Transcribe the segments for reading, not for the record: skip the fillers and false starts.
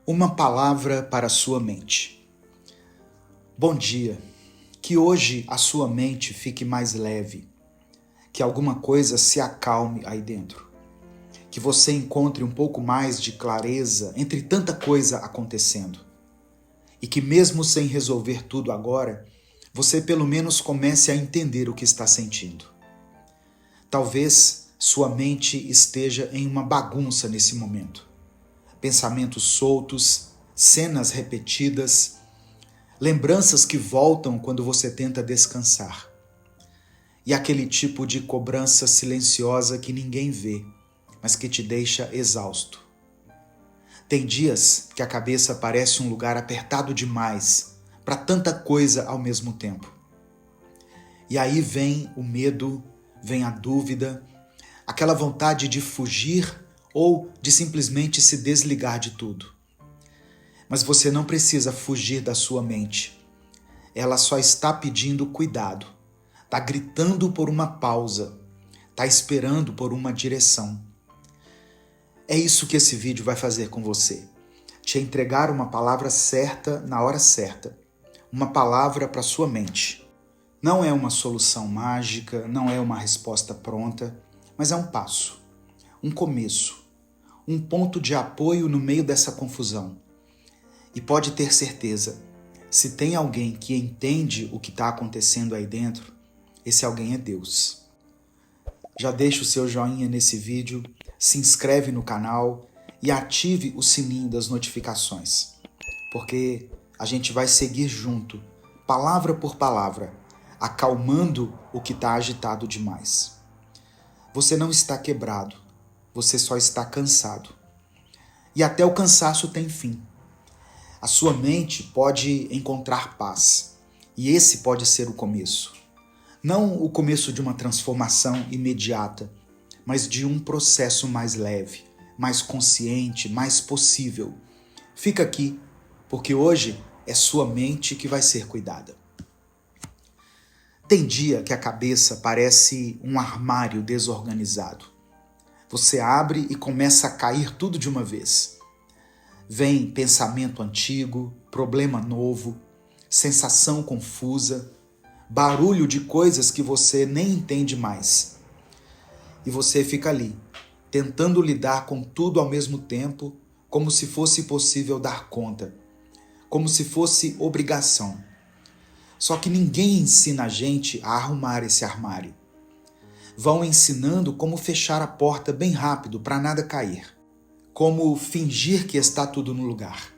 Uma palavra para a sua mente. Bom dia. Que hoje a sua mente fique mais leve. Que alguma coisa se acalme aí dentro. Que você encontre um pouco mais de clareza entre tanta coisa acontecendo. E que mesmo sem resolver tudo agora, você pelo menos comece a entender o que está sentindo. Talvez sua mente esteja em uma bagunça nesse momento. Pensamentos soltos, cenas repetidas, lembranças que voltam quando você tenta descansar. E aquele tipo de cobrança silenciosa que ninguém vê, mas que te deixa exausto. Tem dias que a cabeça parece um lugar apertado demais para tanta coisa ao mesmo tempo. E aí vem o medo, vem a dúvida, aquela vontade de fugir ou de simplesmente se desligar de tudo. Mas você não precisa fugir da sua mente. Ela só está pedindo cuidado, está gritando por uma pausa, está esperando por uma direção. É isso que esse vídeo vai fazer com você. Te entregar uma palavra certa na hora certa. Uma palavra para sua mente. Não é uma solução mágica, não é uma resposta pronta, mas é um passo, um começo, um ponto de apoio no meio dessa confusão. E pode ter certeza, se tem alguém que entende o que está acontecendo aí dentro, esse alguém é Deus. Já deixa o seu joinha nesse vídeo, se inscreve no canal e ative o sininho das notificações, porque a gente vai seguir junto, palavra por palavra, acalmando o que está agitado demais. Você não está quebrado, você só está cansado. E até o cansaço tem fim. A sua mente pode encontrar paz, e esse pode ser o começo. Não o começo de uma transformação imediata, mas de um processo mais leve, mais consciente, mais possível. Fica aqui, porque hoje é sua mente que vai ser cuidada. Tem dia que a cabeça parece um armário desorganizado. Você abre e começa a cair tudo de uma vez. Vem pensamento antigo, problema novo, sensação confusa, barulho de coisas que você nem entende mais. E você fica ali, tentando lidar com tudo ao mesmo tempo, como se fosse possível dar conta, como se fosse obrigação. Só que ninguém ensina a gente a arrumar esse armário. Vão ensinando como fechar a porta bem rápido para nada cair. Como fingir que está tudo no lugar.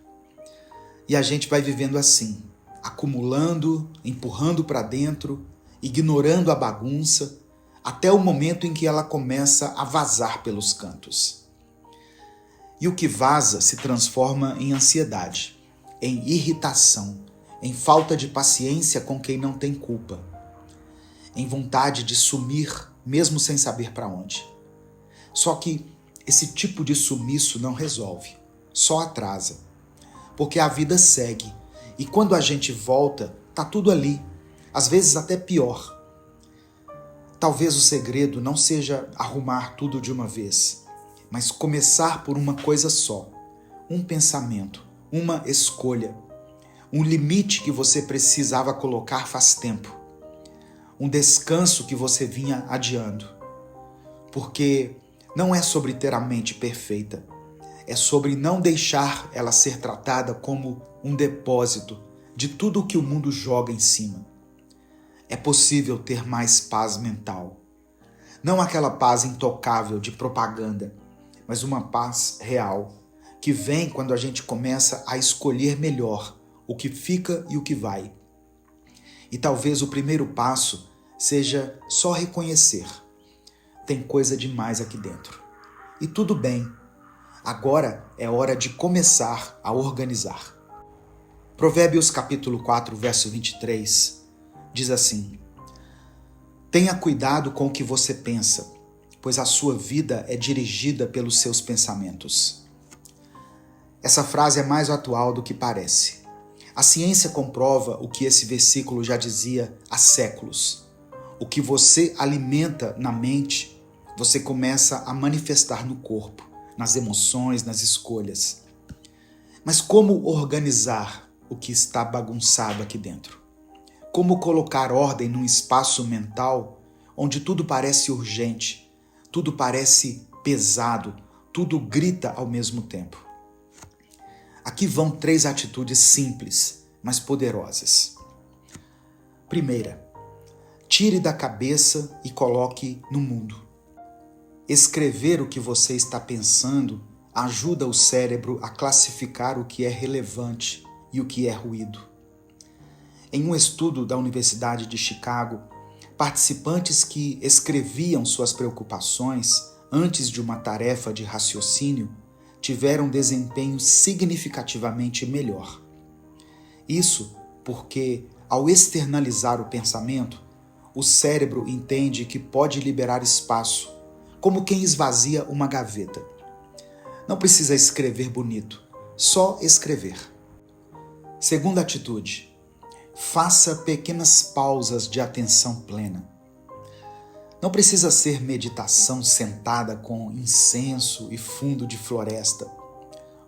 E a gente vai vivendo assim, acumulando, empurrando para dentro, ignorando a bagunça, até o momento em que ela começa a vazar pelos cantos. E o que vaza se transforma em ansiedade, em irritação, em falta de paciência com quem não tem culpa, em vontade de sumir mesmo sem saber para onde. Só que esse tipo de sumiço não resolve, só atrasa, porque a vida segue e quando a gente volta, tá tudo ali, às vezes até pior. Talvez o segredo não seja arrumar tudo de uma vez, mas começar por uma coisa só, um pensamento, uma escolha, um limite que você precisava colocar faz tempo, um descanso que você vinha adiando. Porque não é sobre ter a mente perfeita, é sobre não deixar ela ser tratada como um depósito de tudo o que o mundo joga em cima. É possível ter mais paz mental. Não aquela paz intocável de propaganda, mas uma paz real, que vem quando a gente começa a escolher melhor o que fica e o que vai. E talvez o primeiro passo seja só reconhecer. Tem coisa demais aqui dentro. E tudo bem. Agora é hora de começar a organizar. Provérbios capítulo 4, verso 23, diz assim: Tenha cuidado com o que você pensa, pois a sua vida é dirigida pelos seus pensamentos. Essa frase é mais atual do que parece. A ciência comprova o que esse versículo já dizia há séculos. O que você alimenta na mente, você começa a manifestar no corpo, nas emoções, nas escolhas. Mas como organizar o que está bagunçado aqui dentro? Como colocar ordem num espaço mental onde tudo parece urgente, tudo parece pesado, tudo grita ao mesmo tempo? Aqui vão 3 atitudes simples, mas poderosas. Primeira, tire da cabeça e coloque no mundo. Escrever o que você está pensando ajuda o cérebro a classificar o que é relevante e o que é ruído. Em um estudo da Universidade de Chicago, participantes que escreviam suas preocupações antes de uma tarefa de raciocínio tiveram desempenho significativamente melhor. Isso porque, ao externalizar o pensamento, o cérebro entende que pode liberar espaço, como quem esvazia uma gaveta. Não precisa escrever bonito, só escrever. Segunda atitude, faça pequenas pausas de atenção plena. Não precisa ser meditação sentada com incenso e fundo de floresta.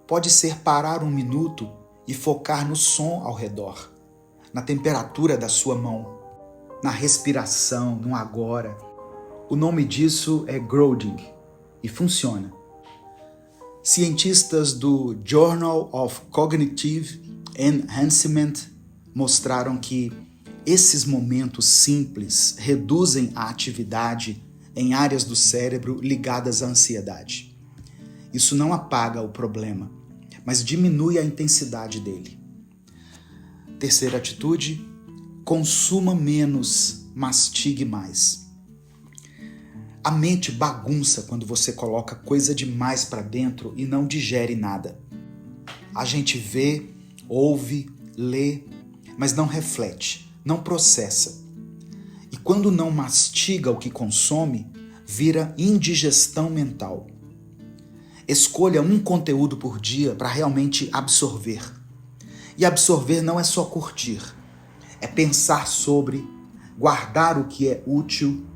Pode ser parar 1 minuto e focar no som ao redor, na temperatura da sua mão, na respiração, no agora. O nome disso é grounding e funciona. Cientistas do Journal of Cognitive Enhancement mostraram que esses momentos simples reduzem a atividade em áreas do cérebro ligadas à ansiedade. Isso não apaga o problema, mas diminui a intensidade dele. Terceira atitude, consuma menos, mastigue mais. A mente bagunça quando você coloca coisa demais para dentro e não digere nada. A gente vê, ouve, lê, mas não reflete, não processa. E quando não mastiga o que consome, vira indigestão mental. Escolha um conteúdo por dia para realmente absorver. E absorver não é só curtir, é pensar sobre, guardar o que é útil,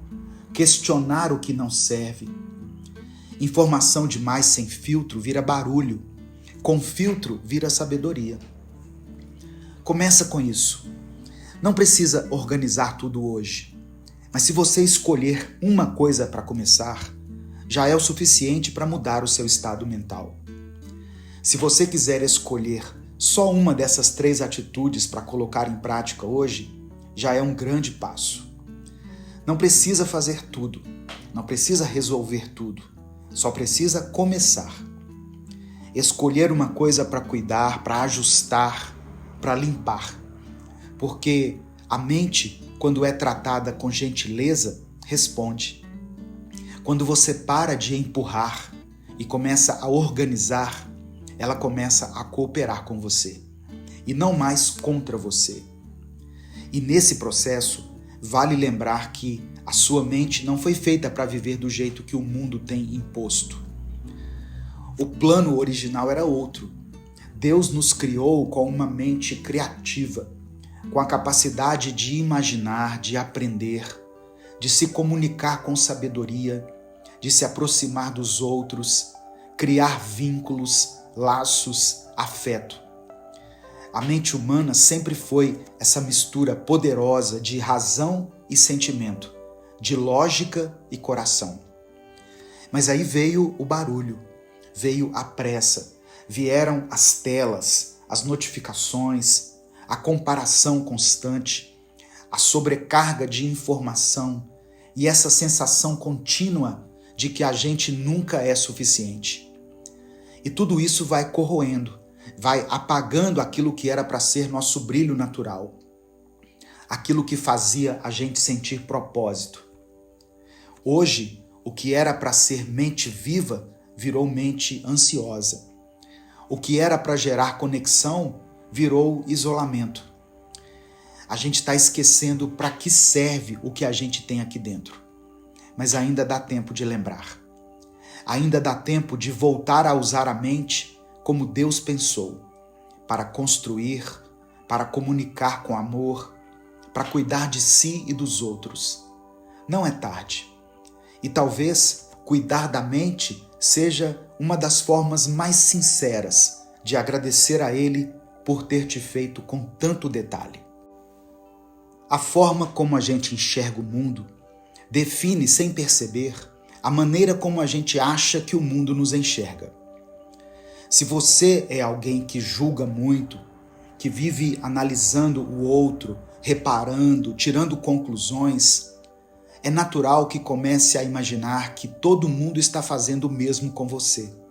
questionar o que não serve. Informação demais sem filtro vira barulho, com filtro vira sabedoria. Começa com isso. Não precisa organizar tudo hoje, mas se você escolher uma coisa para começar, já é o suficiente para mudar o seu estado mental. Se você quiser escolher só uma dessas 3 atitudes para colocar em prática hoje, já é um grande passo. Não precisa fazer tudo, não precisa resolver tudo, só precisa começar. Escolher uma coisa para cuidar, para ajustar, para limpar. Porque a mente, quando é tratada com gentileza, responde. Quando você para de empurrar e começa a organizar, ela começa a cooperar com você e não mais contra você. E nesse processo, vale lembrar que a sua mente não foi feita para viver do jeito que o mundo tem imposto. O plano original era outro. Deus nos criou com uma mente criativa, com a capacidade de imaginar, de aprender, de se comunicar com sabedoria, de se aproximar dos outros, criar vínculos, laços, afeto. A mente humana sempre foi essa mistura poderosa de razão e sentimento, de lógica e coração. Mas aí veio o barulho, veio a pressa, vieram as telas, as notificações, a comparação constante, a sobrecarga de informação e essa sensação contínua de que a gente nunca é suficiente. E tudo isso vai corroendo, vai apagando aquilo que era para ser nosso brilho natural, aquilo que fazia a gente sentir propósito. Hoje, o que era para ser mente viva virou mente ansiosa. O que era para gerar conexão virou isolamento. A gente está esquecendo para que serve o que a gente tem aqui dentro. Mas ainda dá tempo de lembrar. Ainda dá tempo de voltar a usar a mente como Deus pensou, para construir, para comunicar com amor, para cuidar de si e dos outros. Não é tarde. E talvez cuidar da mente seja uma das formas mais sinceras de agradecer a Ele por ter te feito com tanto detalhe. A forma como a gente enxerga o mundo define, sem perceber, a maneira como a gente acha que o mundo nos enxerga. Se você é alguém que julga muito, que vive analisando o outro, reparando, tirando conclusões, é natural que comece a imaginar que todo mundo está fazendo o mesmo com você.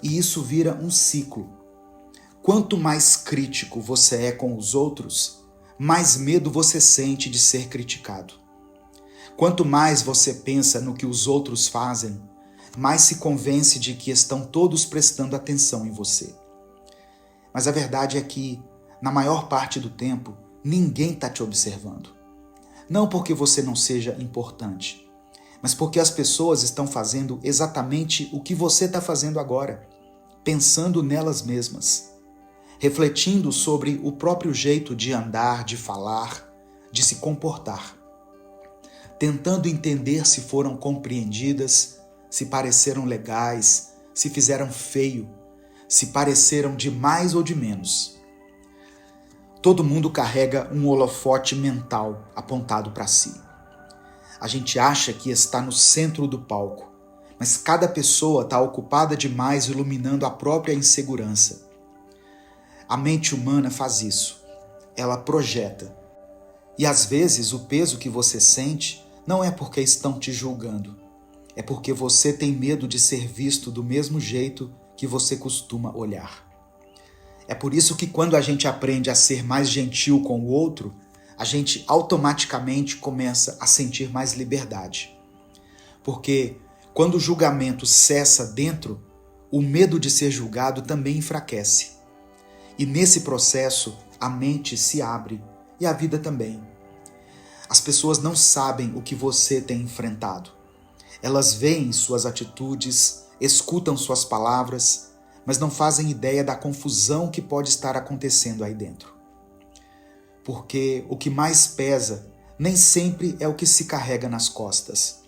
E isso vira um ciclo. Quanto mais crítico você é com os outros, mais medo você sente de ser criticado. Quanto mais você pensa no que os outros fazem, mais se convence de que estão todos prestando atenção em você. Mas a verdade é que, na maior parte do tempo, ninguém está te observando. Não porque você não seja importante, mas porque as pessoas estão fazendo exatamente o que você está fazendo agora, pensando nelas mesmas, refletindo sobre o próprio jeito de andar, de falar, de se comportar, tentando entender se foram compreendidas, se pareceram legais, se fizeram feio, se pareceram de mais ou de menos. Todo mundo carrega um holofote mental apontado para si. A gente acha que está no centro do palco, mas cada pessoa está ocupada demais iluminando a própria insegurança. A mente humana faz isso. Ela projeta. E às vezes o peso que você sente não é porque estão te julgando. É porque você tem medo de ser visto do mesmo jeito que você costuma olhar. É por isso que quando a gente aprende a ser mais gentil com o outro, a gente automaticamente começa a sentir mais liberdade. Porque quando o julgamento cessa dentro, o medo de ser julgado também enfraquece. E nesse processo, a mente se abre e a vida também. As pessoas não sabem o que você tem enfrentado. Elas veem suas atitudes, escutam suas palavras, mas não fazem ideia da confusão que pode estar acontecendo aí dentro. Porque o que mais pesa nem sempre é o que se carrega nas costas,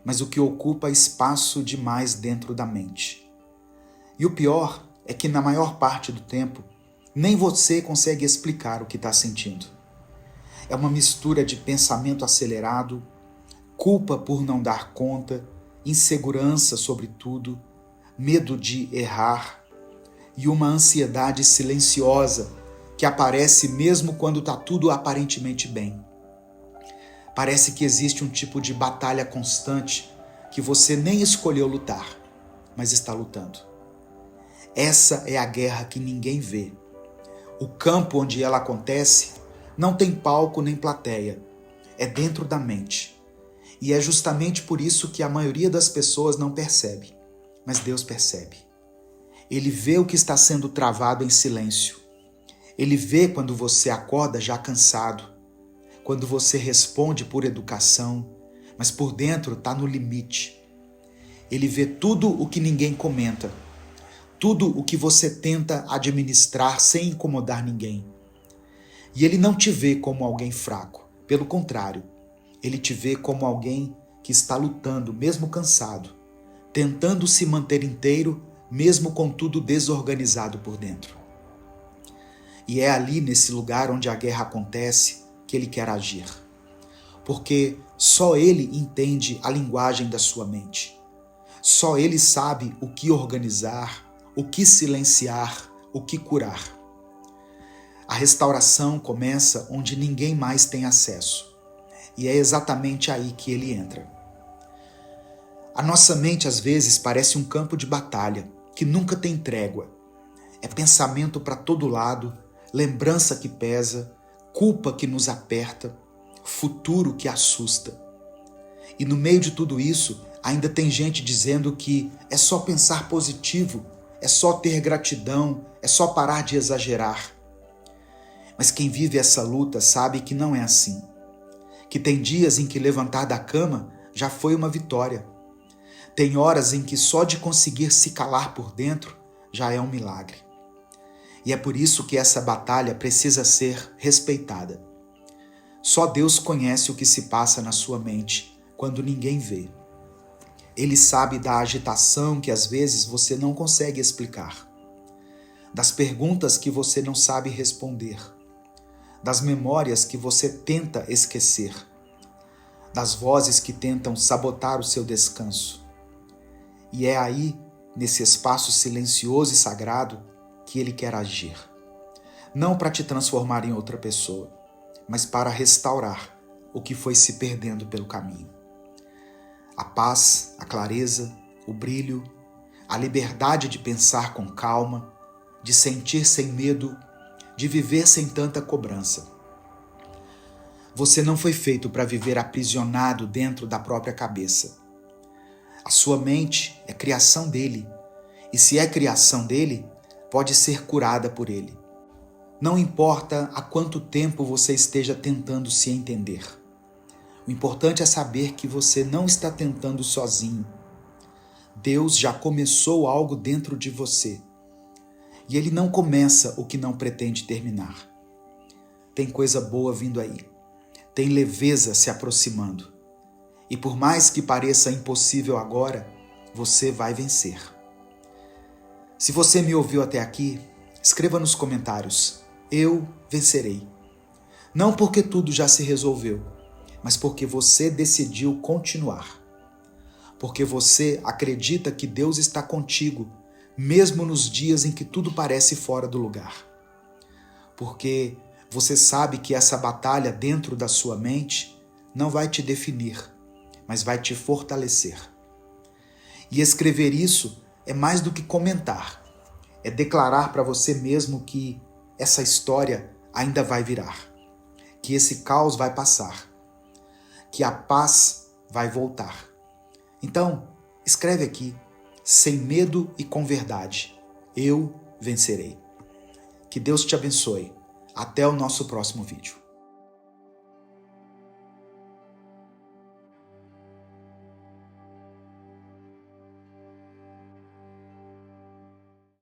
mas o que ocupa espaço demais dentro da mente. E o pior é que na maior parte do tempo, nem você consegue explicar o que está sentindo. É uma mistura de pensamento acelerado, culpa por não dar conta, insegurança sobre tudo, medo de errar e uma ansiedade silenciosa que aparece mesmo quando está tudo aparentemente bem. Parece que existe um tipo de batalha constante que você nem escolheu lutar, mas está lutando. Essa é a guerra que ninguém vê. O campo onde ela acontece não tem palco nem plateia, é dentro da mente. E é justamente por isso que a maioria das pessoas não percebe, mas Deus percebe. Ele vê o que está sendo travado em silêncio. Ele vê quando você acorda já cansado, quando você responde por educação, mas por dentro está no limite. Ele vê tudo o que ninguém comenta, tudo o que você tenta administrar sem incomodar ninguém. E ele não te vê como alguém fraco, pelo contrário, ele te vê como alguém que está lutando, mesmo cansado, tentando se manter inteiro, mesmo com tudo desorganizado por dentro. E é ali, nesse lugar onde a guerra acontece, que ele quer agir. Porque só ele entende a linguagem da sua mente. Só ele sabe o que organizar, o que silenciar, o que curar. A restauração começa onde ninguém mais tem acesso. E é exatamente aí que ele entra. A nossa mente às vezes parece um campo de batalha, que nunca tem trégua. É pensamento para todo lado, lembrança que pesa, culpa que nos aperta, futuro que assusta. E no meio de tudo isso, ainda tem gente dizendo que é só pensar positivo, é só ter gratidão, é só parar de exagerar. Mas quem vive essa luta sabe que não é assim. Que tem dias em que levantar da cama já foi uma vitória. Tem horas em que só de conseguir se calar por dentro já é um milagre. E é por isso que essa batalha precisa ser respeitada. Só Deus conhece o que se passa na sua mente quando ninguém vê. Ele sabe da agitação que às vezes você não consegue explicar. das perguntas que você não sabe responder, das memórias que você tenta esquecer, das vozes que tentam sabotar o seu descanso. E é aí, nesse espaço silencioso e sagrado, que Ele quer agir. Não para te transformar em outra pessoa, mas para restaurar o que foi se perdendo pelo caminho. A paz, a clareza, o brilho, a liberdade de pensar com calma, de sentir sem medo, de viver sem tanta cobrança. Você não foi feito para viver aprisionado dentro da própria cabeça. A sua mente é criação dele, e se é criação dele, pode ser curada por ele. Não importa há quanto tempo você esteja tentando se entender. O importante é saber que você não está tentando sozinho. Deus já começou algo dentro de você. E Ele não começa o que não pretende terminar. Tem coisa boa vindo aí. Tem leveza se aproximando. E por mais que pareça impossível agora, você vai vencer. Se você me ouviu até aqui, escreva nos comentários: eu vencerei. Não porque tudo já se resolveu, mas porque você decidiu continuar. Porque você acredita que Deus está contigo, mesmo nos dias em que tudo parece fora do lugar. Porque você sabe que essa batalha dentro da sua mente não vai te definir, mas vai te fortalecer. E escrever isso é mais do que comentar. É declarar para você mesmo que essa história ainda vai virar, que esse caos vai passar, que a paz vai voltar. Então, escreve aqui, sem medo e com verdade, eu vencerei. Que Deus te abençoe. Até o nosso próximo vídeo.